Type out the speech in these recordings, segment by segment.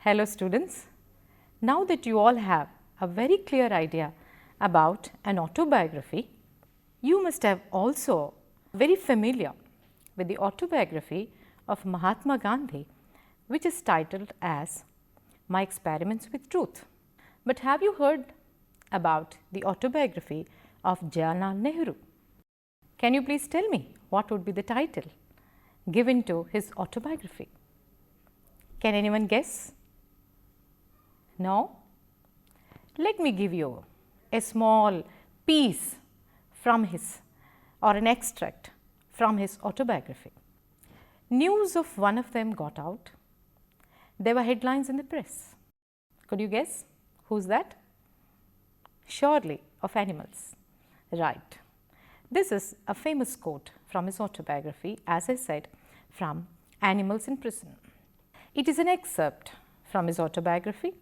Hello students, now that you all have a very clear idea about an autobiography, you must have also very familiar with the autobiography of Mahatma Gandhi, which is titled as My Experiments with Truth. But have you heard about the autobiography of Jawaharlal Nehru? Can you please tell me what would be the title given to his autobiography? Can anyone guess? No? Let me give you a small piece from his or an extract from his autobiography. News of one of them got out. There were headlines in the press. Could you guess who's that? Surely of animals. Right. This is a famous quote from his autobiography, as I said, from Animals in Prison. It is an excerpt from his autobiography,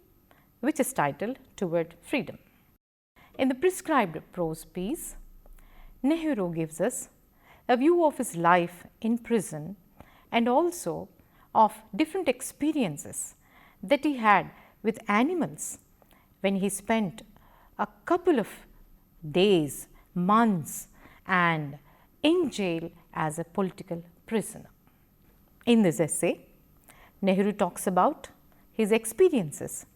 which is titled Toward Freedom. In the prescribed prose piece, Nehru gives us a view of his life in prison and also of different experiences that he had with animals when he spent a couple of days, months and in jail as a political prisoner. In this essay, Nehru talks about his experiences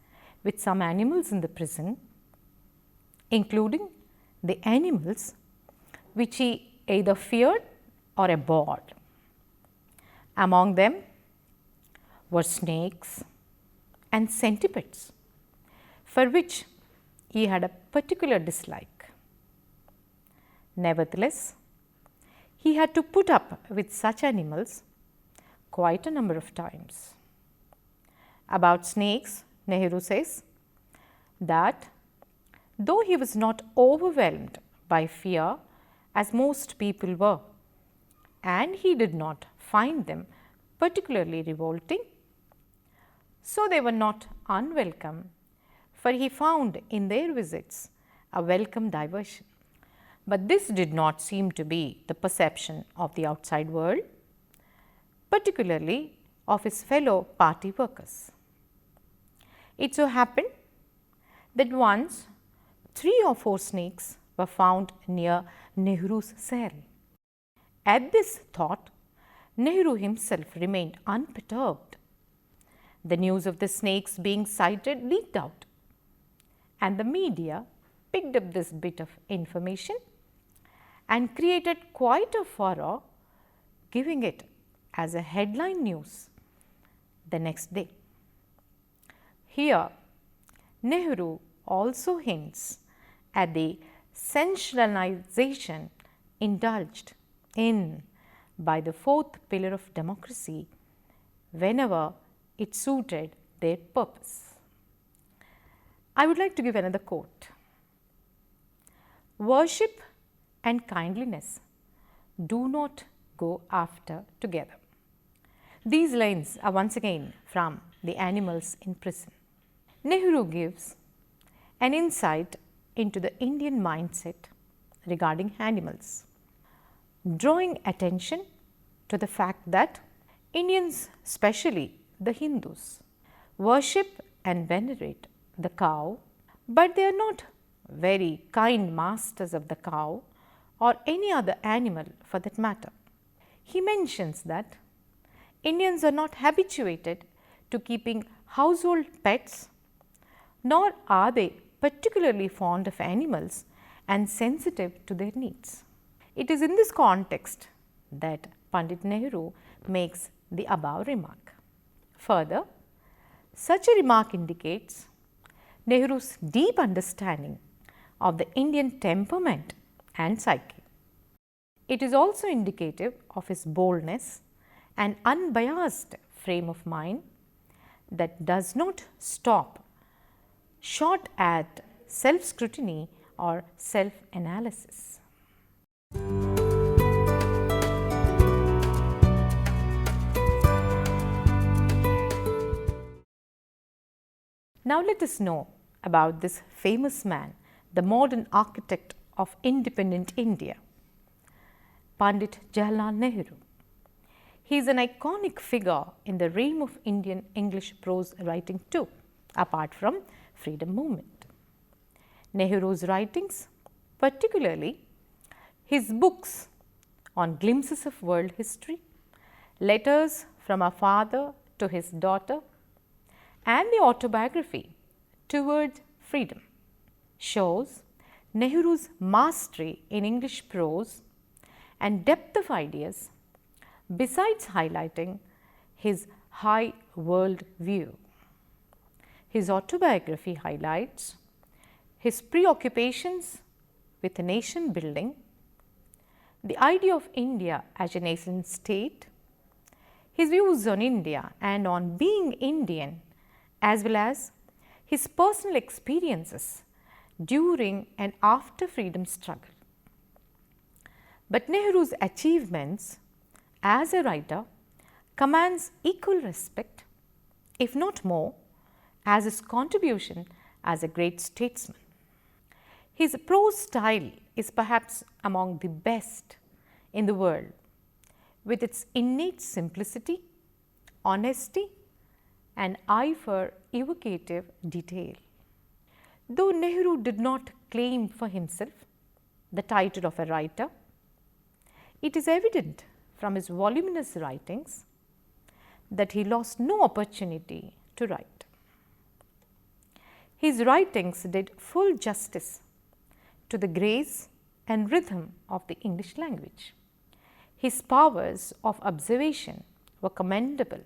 with some animals in the prison, including the animals which he either feared or abhorred. Among them were snakes and centipedes, for which he had a particular dislike. Nevertheless, he had to put up with such animals quite a number of times. About snakes, Nehru says that though he was not overwhelmed by fear as most people were, and he did not find them particularly revolting, so they were not unwelcome, for he found in their visits a welcome diversion. But this did not seem to be the perception of the outside world, particularly of his fellow party workers. It so happened that once 3 or 4 snakes were found near Nehru's cell. At this thought, Nehru himself remained unperturbed. The news of the snakes being sighted leaked out, and the media picked up this bit of information and created quite a furore, giving it as a headline news the next day. Here, Nehru also hints at the sensationalization indulged in by the 4th pillar of democracy whenever it suited their purpose. I would like to give another quote. Worship and kindliness do not go after together. These lines are once again from the Animals in Prison. Nehru gives an insight into the Indian mindset regarding animals, drawing attention to the fact that Indians, especially the Hindus, worship and venerate the cow, but they are not very kind masters of the cow or any other animal for that matter. He mentions that Indians are not habituated to keeping household pets, nor are they particularly fond of animals and sensitive to their needs. It is in this context that Pandit Nehru makes the above remark. Further, such a remark indicates Nehru's deep understanding of the Indian temperament and psyche. It is also indicative of his boldness and unbiased frame of mind that does not stop short at self-scrutiny or self-analysis. Now let us know about this famous man, the modern architect of independent India, Pandit Jawaharlal Nehru. He is an iconic figure in the realm of Indian English prose writing too, apart from freedom movement. Nehru's writings, particularly his books on glimpses of world history, letters from a father to his daughter, and the autobiography Toward Freedom, shows Nehru's mastery in English prose and depth of ideas, besides highlighting his high world view. His autobiography highlights his preoccupations with nation building, the idea of India as a nation state, his views on India and on being Indian, as well as his personal experiences during and after freedom struggle. But Nehru's achievements as a writer commands equal respect, if not more, as his contribution as a great statesman. His prose style is perhaps among the best in the world, with its innate simplicity, honesty, and eye for evocative detail. Though Nehru did not claim for himself the title of a writer, it is evident from his voluminous writings that he lost no opportunity to write. His writings did full justice to the grace and rhythm of the English language. His powers of observation were commendable,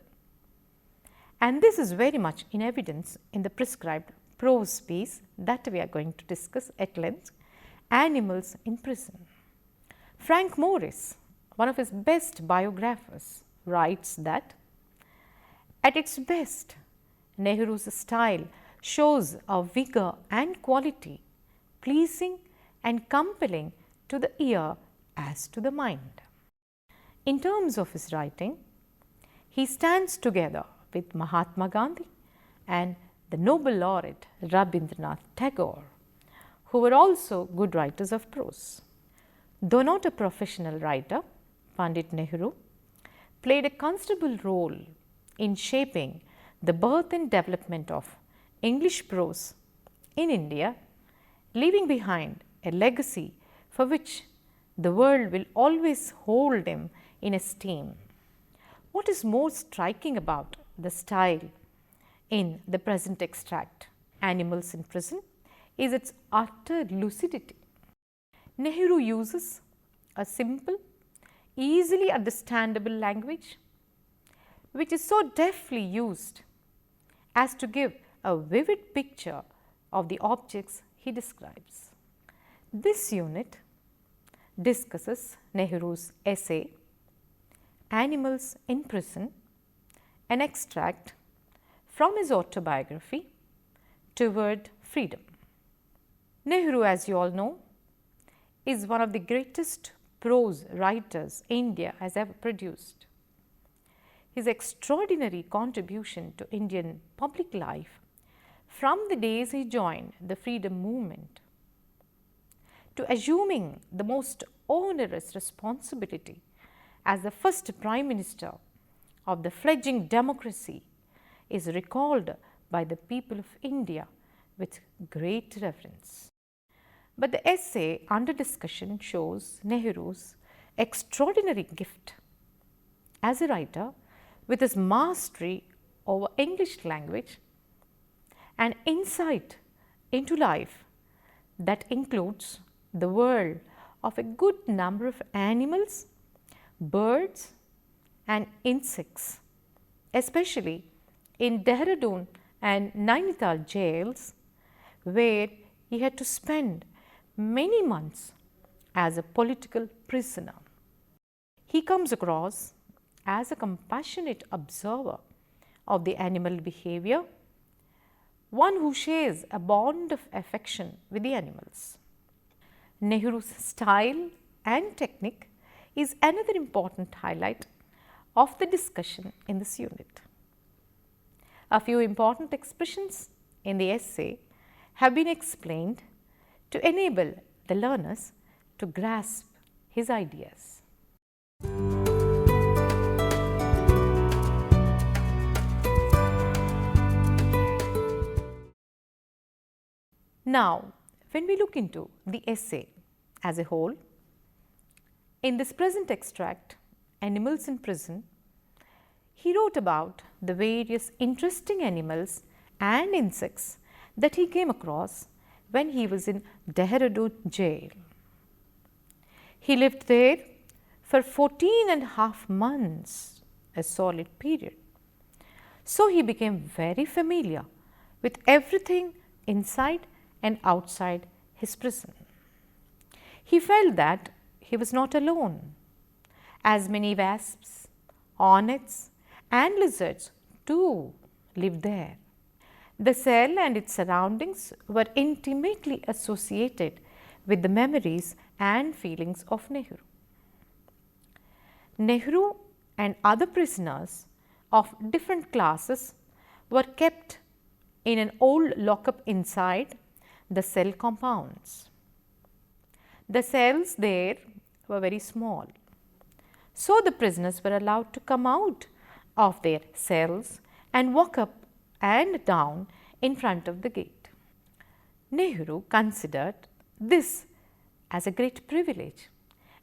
and this is very much in evidence in the prescribed prose piece that we are going to discuss at length, Animals in Prison. Frank Morris, one of his best biographers, writes that at its best, Nehru's style shows a vigor and quality pleasing and compelling to the ear as to the mind. In terms of his writing, he stands together with Mahatma Gandhi and the Nobel laureate Rabindranath Tagore, who were also good writers of prose. Though not a professional writer, Pandit Nehru played a considerable role in shaping the birth and development of English prose in India, leaving behind a legacy for which the world will always hold him in esteem. What is more striking about the style in the present extract, Animals in Prison, is its utter lucidity. Nehru uses a simple, easily understandable language, which is so deftly used as to give a vivid picture of the objects he describes. This unit discusses Nehru's essay, Animals in Prison, an extract from his autobiography, Toward Freedom. Nehru, as you all know, is one of the greatest prose writers India has ever produced. His extraordinary contribution to Indian public life from the days he joined the freedom movement to assuming the most onerous responsibility as the first Prime Minister of the fledgling democracy is recalled by the people of India with great reverence. But the essay under discussion shows Nehru's extraordinary gift as a writer with his mastery over English language and insight into life that includes the world of a good number of animals, birds and insects, especially in Dehradun and Nainital jails, where he had to spend many months as a political prisoner. He comes across as a compassionate observer of the animal behavior, one who shares a bond of affection with the animals. Nehru's style and technique is another important highlight of the discussion in this unit. A few important expressions in the essay have been explained to enable the learners to grasp his ideas. Now, when we look into the essay as a whole, in this present extract, Animals in Prison, he wrote about the various interesting animals and insects that he came across when he was in Dehradun jail. He lived there for 14.5 months, a solid period. So he became very familiar with everything inside and outside his prison. He felt that he was not alone, as many wasps, hornets and lizards too lived there. The cell and its surroundings were intimately associated with the memories and feelings of Nehru. Nehru and other prisoners of different classes were kept in an old lockup inside the cell compounds. The cells there were very small, so the prisoners were allowed to come out of their cells and walk up and down in front of the gate. Nehru considered this as a great privilege,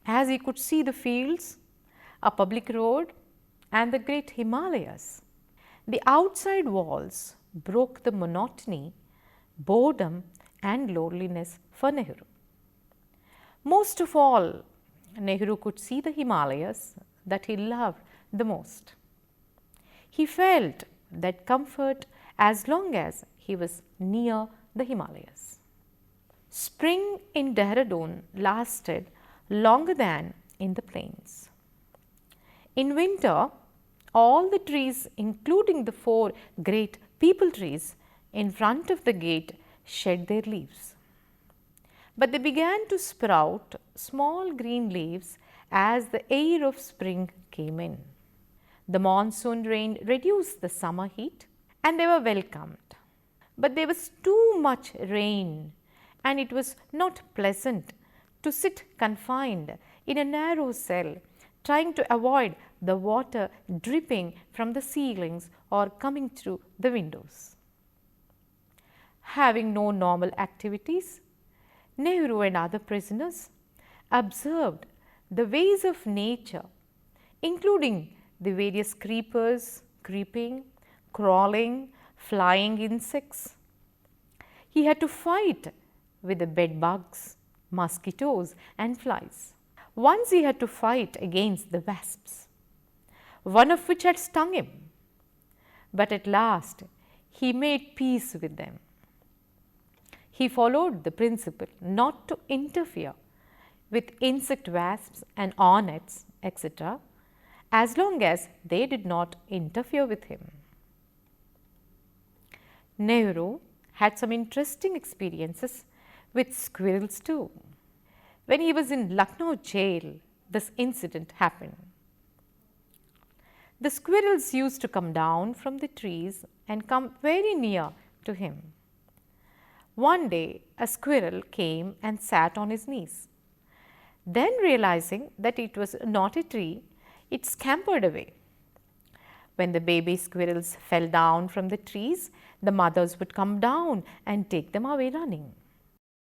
as he could see the fields, a public road and the great Himalayas. The outside walls broke the monotony, boredom and loneliness for Nehru. Most of all, Nehru could see the Himalayas that he loved the most. He felt that comfort as long as he was near the Himalayas. Spring in Dehradun lasted longer than in the plains. In winter, all the trees, including the 4 great peepal trees in front of the gate, shed their leaves. But they began to sprout small green leaves as the air of spring came in. The monsoon rain reduced the summer heat and they were welcomed. But there was too much rain and it was not pleasant to sit confined in a narrow cell, trying to avoid the water dripping from the ceilings or coming through the windows. Having no normal activities, Nehru and other prisoners observed the ways of nature, including the various creepers, creeping, crawling, flying insects. He had to fight with the bed bugs, mosquitoes and flies. Once he had to fight against the wasps, one of which had stung him. But at last he made peace with them. He followed the principle not to interfere with insect wasps and hornets, etc., as long as they did not interfere with him. Nehru had some interesting experiences with squirrels too. When he was in Lucknow jail, this incident happened. The squirrels used to come down from the trees and come very near to him. One day, a squirrel came and sat on his knees. Then, realizing that it was not a tree, it scampered away. When the baby squirrels fell down from the trees, the mothers would come down and take them away running.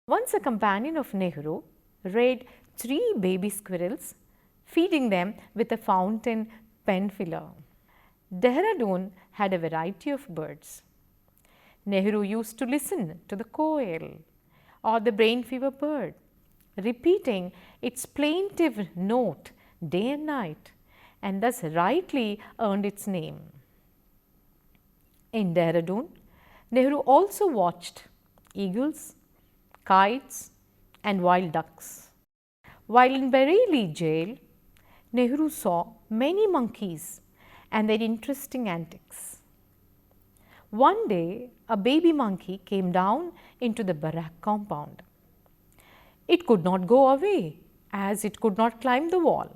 Once a companion of Nehru reared 3 baby squirrels, feeding them with a fountain pen filler. Dehradun had a variety of birds. Nehru used to listen to the quail or the brain fever bird, repeating its plaintive note day and night, and thus rightly earned its name. In Dehradun, Nehru also watched eagles, kites and wild ducks. While in Bareilly jail, Nehru saw many monkeys and their interesting antics. One day, a baby monkey came down into the barrack compound. It could not go away as it could not climb the wall.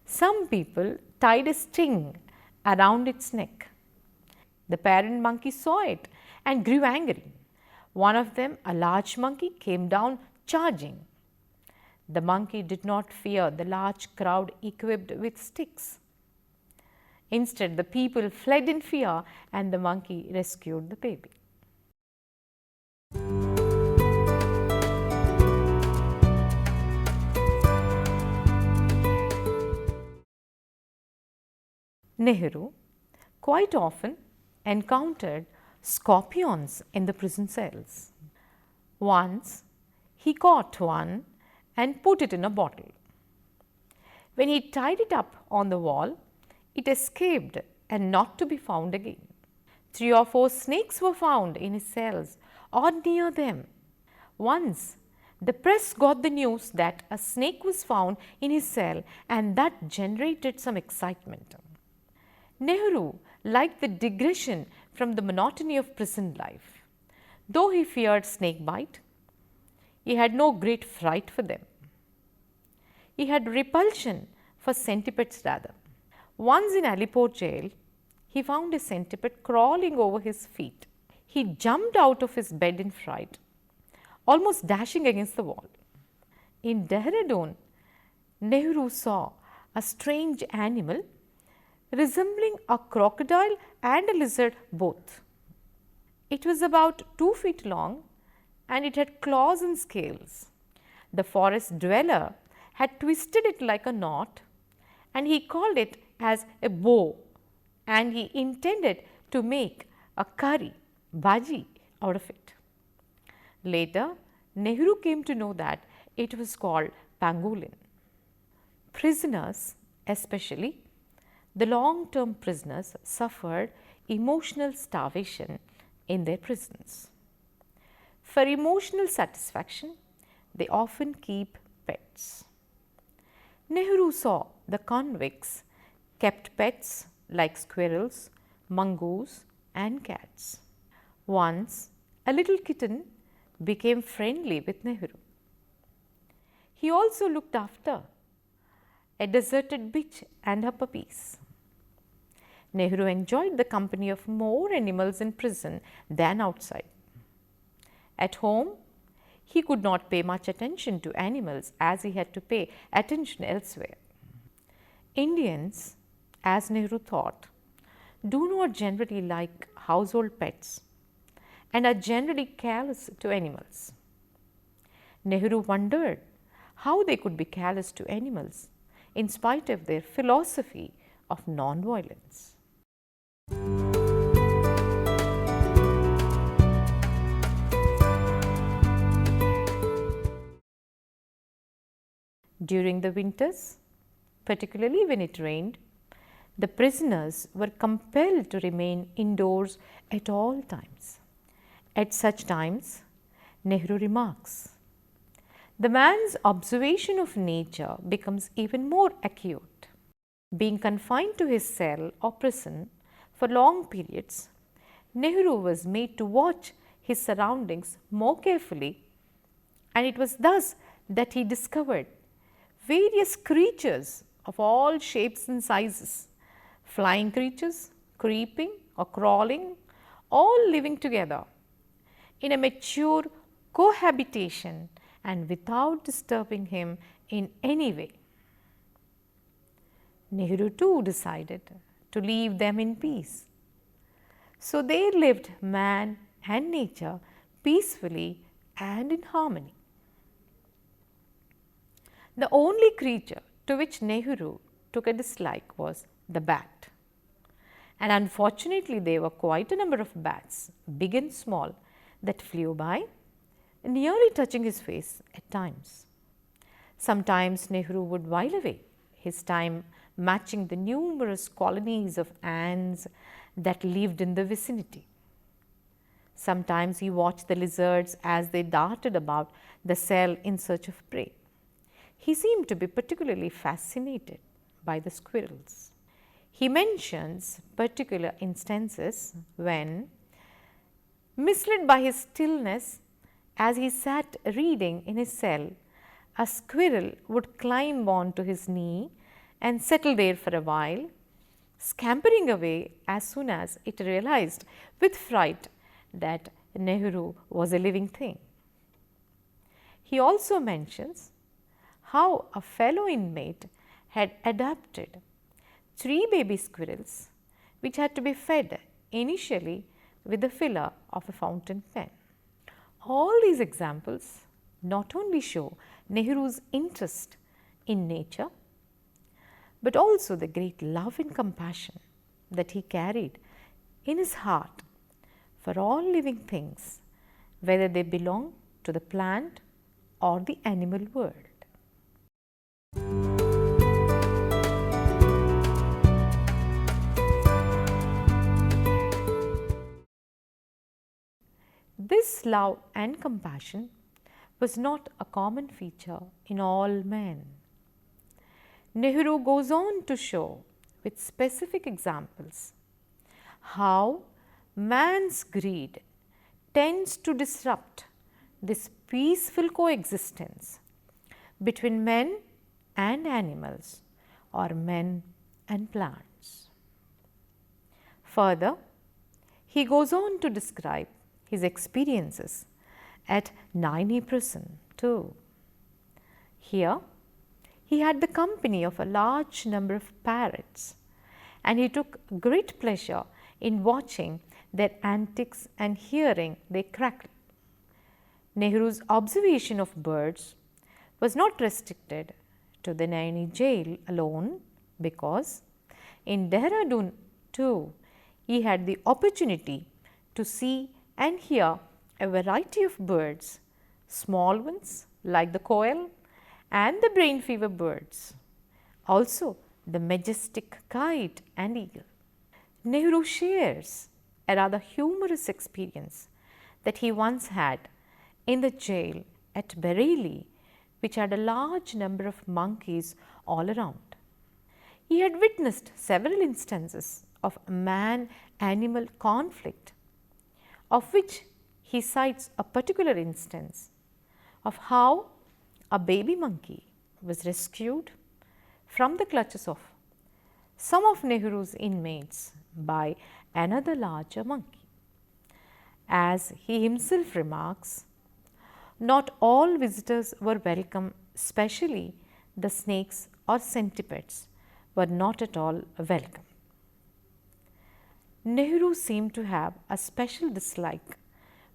Some people tied a string around its neck. The parent monkey saw it and grew angry. One of them, a large monkey, came down charging. The monkey did not fear the large crowd equipped with sticks. Instead, the people fled in fear and the monkey rescued the baby. Nehru quite often encountered scorpions in the prison cells. Once he caught one and put it in a bottle. When he tied it up on the wall, it escaped and not to be found again. 3 or 4 snakes were found in his cells or near them. Once the press got the news that a snake was found in his cell, and that generated some excitement. Nehru liked the digression from the monotony of prison life. Though he feared snake bite, he had no great fright for them. He had repulsion for centipedes rather. Once in Alipore jail, he found a centipede crawling over his feet. He jumped out of his bed in fright, almost dashing against the wall. In Dehradun, Nehru saw a strange animal resembling a crocodile and a lizard both. It was about 2 feet long and it had claws and scales. The forest dweller had twisted it like a knot, and he called it as a bow, and he intended to make a curry, bhaji, out of it. Later, Nehru came to know that it was called pangolin. Prisoners, especially the long-term prisoners, suffered emotional starvation in their prisons. For emotional satisfaction, they often keep pets. Nehru saw the convicts kept pets like squirrels, mongoose, and cats. Once, a little kitten became friendly with Nehru. He also looked after a deserted bitch and her puppies. Nehru enjoyed the company of more animals in prison than outside. At home, he could not pay much attention to animals as he had to pay attention elsewhere. Indians, as Nehru thought, do not generally like household pets and are generally callous to animals. Nehru wondered how they could be callous to animals in spite of their philosophy of non-violence. During the winters, particularly when it rained, the prisoners were compelled to remain indoors at all times. At such times, Nehru remarks, the man's observation of nature becomes even more acute. Being confined to his cell or prison for long periods, Nehru was made to watch his surroundings more carefully, and it was thus that he discovered various creatures of all shapes and sizes, flying creatures, creeping or crawling, all living together in a mature cohabitation and without disturbing him in any way. Nehru too decided to leave them in peace. So they lived, man and nature, peacefully and in harmony. The only creature to which Nehru took a dislike was the bat. And unfortunately, there were quite a number of bats, big and small, that flew by, nearly touching his face at times. Sometimes Nehru would while away his time matching the numerous colonies of ants that lived in the vicinity. Sometimes he watched the lizards as they darted about the cell in search of prey. He seemed to be particularly fascinated by the squirrels. He mentions particular instances when, misled by his stillness, as he sat reading in his cell, a squirrel would climb onto his knee and settle there for a while, scampering away as soon as it realized with fright that Nehru was a living thing. He also mentions how a fellow inmate had adopted 3 baby squirrels which had to be fed initially with the filler of a fountain pen. All these examples not only show Nehru's interest in nature, but also the great love and compassion that he carried in his heart for all living things, whether they belong to the plant or the animal world. This love and compassion was not a common feature in all men. Nehru goes on to show with specific examples how man's greed tends to disrupt this peaceful coexistence between men and animals or men and plants. Further, he goes on to describe his experiences at Naini prison too. Here, he had the company of a large number of parrots, and he took great pleasure in watching their antics and hearing their crackle. Nehru's observation of birds was not restricted to the Naini jail alone, because in Dehradun too he had the opportunity to see and hear a variety of birds, small ones like the quail and the brain fever birds, also the majestic kite and eagle. Nehru shares a rather humorous experience that he once had in the jail at Bareilly, which had a large number of monkeys all around. He had witnessed several instances of man-animal conflict, of which he cites a particular instance of how a baby monkey was rescued from the clutches of some of Nehru's inmates by another larger monkey. As he himself remarks, not all visitors were welcome, especially the snakes or centipedes were not at all welcome. Nehru seemed to have a special dislike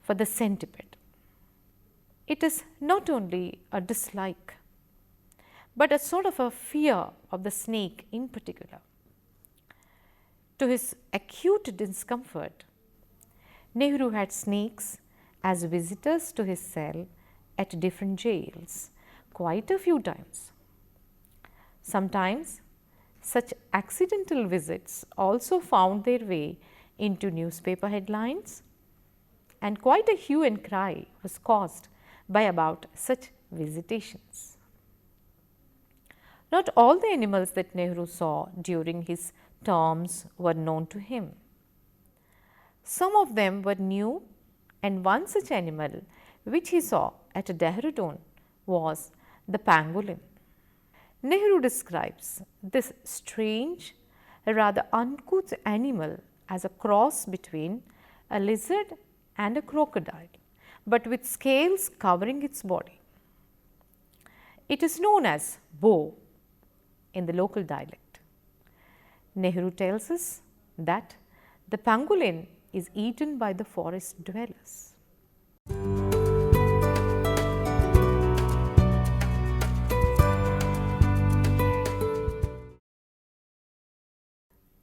for the centipede. It is not only a dislike, but a sort of a fear of the snake in particular. To his acute discomfort, Nehru had snakes as visitors to his cell at different jails quite a few times. Sometimes such accidental visits also found their way into newspaper headlines, and quite a hue and cry was caused by about such visitations. Not all the animals that Nehru saw during his terms were known to him. Some of them were new, and one such animal which he saw at Dehradun was the pangolin. Nehru describes this strange, rather uncouth animal as a cross between a lizard and a crocodile, but with scales covering its body. It is known as bow in the local dialect. Nehru tells us that the pangolin is eaten by the forest dwellers.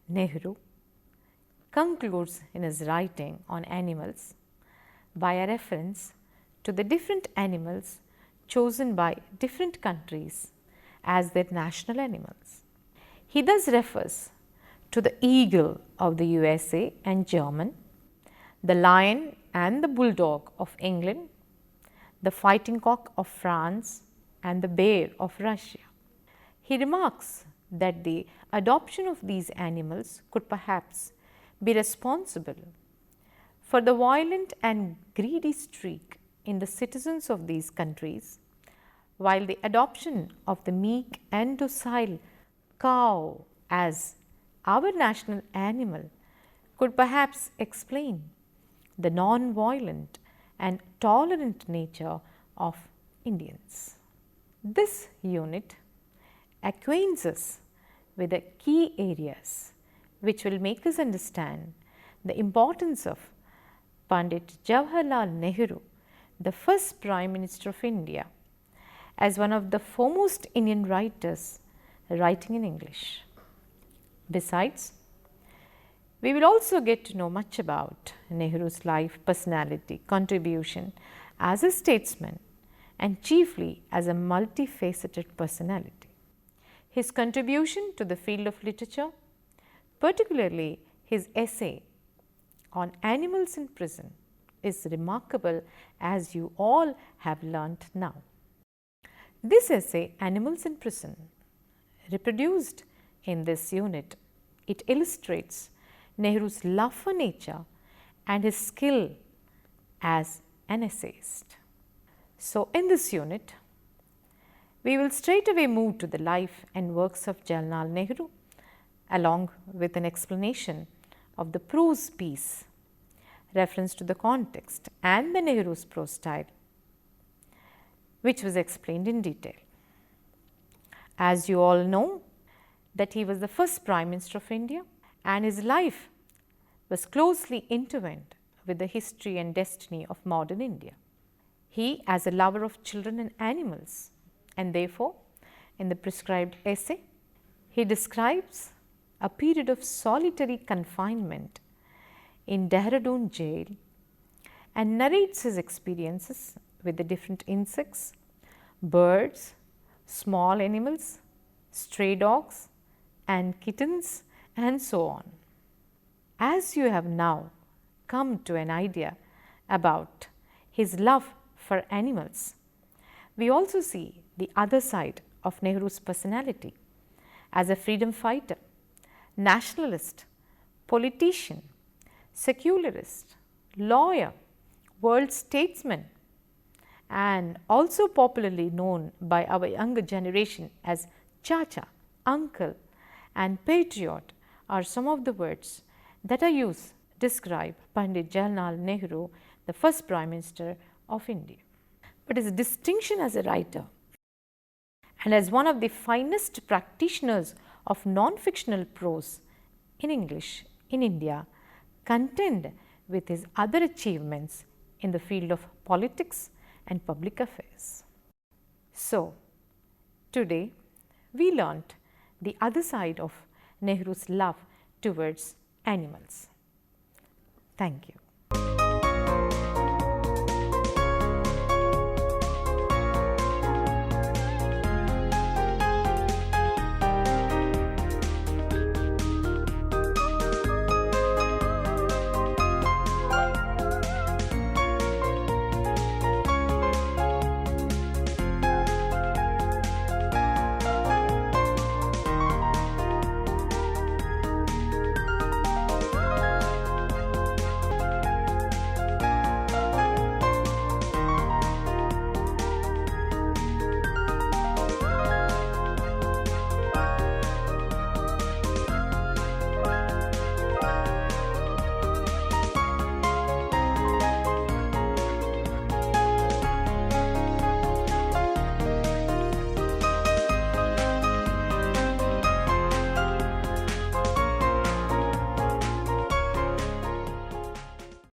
Nehru concludes in his writing on animals by a reference to the different animals chosen by different countries as their national animals. He thus refers to the eagle of the USA and German, the lion and the bulldog of England, the fighting cock of France, and the bear of Russia. He remarks that the adoption of these animals could perhaps be responsible for the violent and greedy streak in the citizens of these countries, while the adoption of the meek and docile cow as our national animal could perhaps explain the non-violent and tolerant nature of Indians. This unit acquaints us with the key areas which will make us understand the importance of Pandit Jawaharlal Nehru, the first Prime Minister of India, as one of the foremost Indian writers writing in English. Besides, We will also get to know much about Nehru's life, personality, contribution as a statesman and chiefly as a multifaceted personality. His contribution to the field of literature, particularly his essay on animals in prison, is remarkable, as you all have learnt now. This essay, Animals in Prison, reproduced in this unit, it illustrates Nehru's love for nature and his skill as an essayist. So, in this unit, we will straightaway move to the life and works of Jawaharlal Nehru, along with an explanation of the prose piece, reference to the context and the Nehru's prose style, which was explained in detail. As you all know, that he was the first Prime Minister of India, and his life was closely intertwined with the history and destiny of modern India. He, as a lover of children and animals, and therefore, in the prescribed essay, he describes a period of solitary confinement in Dehradun jail and narrates his experiences with the different insects, birds, small animals, stray dogs, and kittens, and so on. As you have now come to an idea about his love for animals, we also see the other side of Nehru's personality as a freedom fighter, nationalist, politician, secularist, lawyer, world statesman, and also popularly known by our younger generation as Chacha, uncle, and patriot are some of the words that are used to describe Pandit Jawaharlal Nehru, the first Prime Minister of India. But his distinction as a writer and as one of the finest practitioners of non-fictional prose in English in India contend with his other achievements in the field of politics and public affairs. So, today we learnt the other side of Nehru's love towards animals. Thank you.